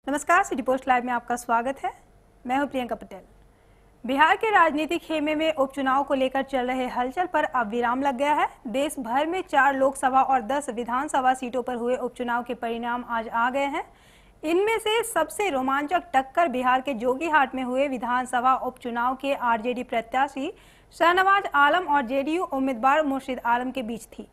नमस्कार, city post live में आपका स्वागत है। मैं हूं प्रियंका पटेल। बिहार के राजनीतिक खेमे में उपचुनाव को लेकर चल रहे हलचल पर अब विराम लग गया है। देश भर में 4 लोकसभा और 10 विधानसभा सीटों पर हुए उपचुनाव के परिणाम आज आ गए हैं। इनमें से सबसे रोमांचक टक्कर बिहार के जोकीहाट में हुए विधानसभा उपचुनाव के आरजेडी प्रत्याशी शाहनवाज आलम और जेडीयू उम्मीदवार मुर्शीद आलम के बीच थी।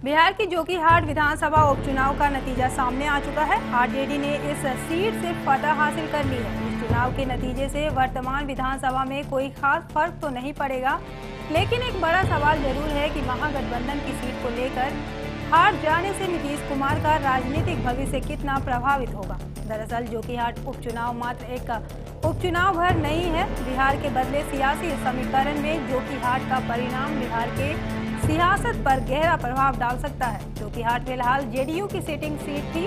बिहार की जोकीहाट विधानसभा उपचुनाव का नतीजा सामने आ चुका है। आरजेडी ने इस सीट से फतह हासिल कर ली है। इस चुनाव के नतीजे से वर्तमान विधानसभा में कोई खास फर्क तो नहीं पड़ेगा, लेकिन एक बड़ा सवाल जरूर है कि महागठबंधन की सीट को लेकर हार जाने से नीतीश कुमार का राजनीतिक भविष्य कितना प्रभावित होगा। दरअसल जोकीहाट उपचुनाव मात्र एक उपचुनाव भर नहीं है। बिहार के बदले सियासी समीकरण में जोकीहाट का परिणाम बिहार के सियासत पर गहरा प्रभाव डाल सकता है। जोकीहाट फिलहाल जेडीयू की सिटिंग सीट थी,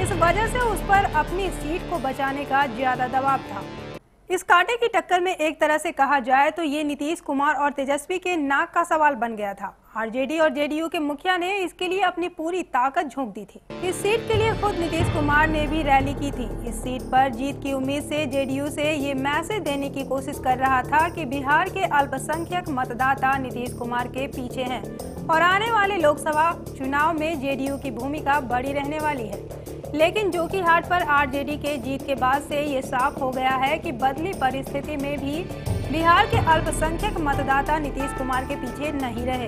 इस वजह से उस पर अपनी सीट को बचाने का ज्यादा दबाव था। इस कांटे की टक्कर में एक तरह से कहा जाए तो ये नीतीश कुमार और तेजस्वी के नाक का सवाल बन गया था। आरजेडी और जेडीयू के मुखिया ने इसके लिए अपनी पूरी ताकत झोंक दी थी। इस सीट के लिए खुद नीतीश कुमार ने भी रैली की थी। इस सीट पर जीत की उम्मीद से जेडीयू से ये मैसेज देने की कोशिश कर रहा था कि बिहार के अल्पसंख्यक मतदाता नीतीश कुमार के पीछे हैं और आने वाले लोकसभा चुनाव में जेडीयू की भूमिका बड़ी रहने वाली है। लेकिन जोकीहाट पर आरजेडी के जीत के बाद से ये साफ हो गया है कि बदली परिस्थिति में भी बिहार के अल्पसंख्यक मतदाता नीतीश कुमार के पीछे नहीं रहे।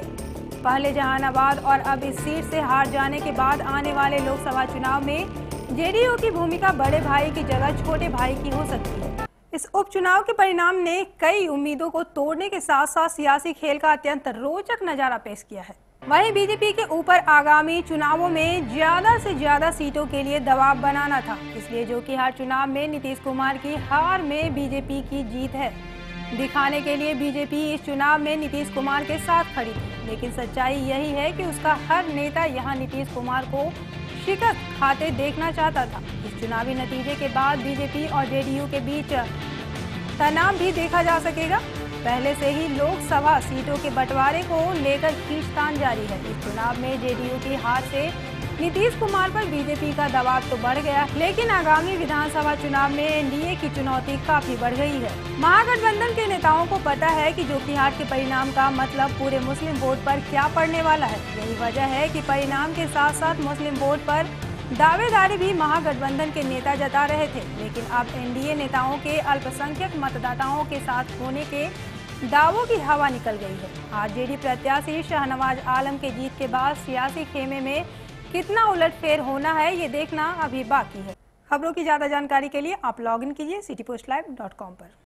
पहले जहानाबाद और अब इस सीट से हार जाने के बाद आने वाले लोकसभा चुनाव में जेडीयू की भूमिका बड़े भाई की जगह छोटे भाई की हो सकती है। इस उपचुनाव के परिणाम ने कई उम्मीदों को तोड़ने के साथ साथ सियासी खेल का अत्यंत रोचक नजारा पेश किया है। वहीं बीजेपी के ऊपर आगामी चुनावों में ज्यादा से ज्यादा सीटों के लिए दबाव बनाना था। इसलिए जोकीहाट चुनाव में नीतीश कुमार की हार में बीजेपी की जीत है दिखाने के लिए बीजेपी इस चुनाव में नीतीश कुमार के साथ खड़ी थी। लेकिन सच्चाई यही है कि उसका हर नेता यहां नीतीश कुमार को शिकस्त खाते देखना चाहता था। इस चुनावी नतीजे के बाद बीजेपी और जेडीयू के बीच तनाव भी देखा जा सकेगा। पहले से ही लोकसभा सीटों के बंटवारे को लेकर खींचतान जारी है। इस चुनाव में जेडीयू की हार से नीतीश कुमार पर बीजेपी का दबाव तो बढ़ गया, लेकिन आगामी विधानसभा चुनाव में एनडीए की चुनौती काफी बढ़ गई है। महागठबंधन के नेताओं को पता है कि जोकीहाट के परिणाम का मतलब पूरे मुस्लिम वोट पर क्या पड़ने वाला है। यही वजह है कि परिणाम के साथ साथ मुस्लिम वोट पर दावेदारी भी महागठबंधन के नेता जता रहे थे। लेकिन अब एनडीए नेताओं के अल्पसंख्यक मतदाताओं के साथ होने के दावों की हवा निकल गई है। आरजेडी प्रत्याशी शाहनवाज आलम के जीत के बाद सियासी खेमे में कितना उलटफेर होना है, ये देखना अभी बाकी है। खबरों की ज्यादा जानकारी के लिए आप लॉगिन कीजिए citypostlive.com पर।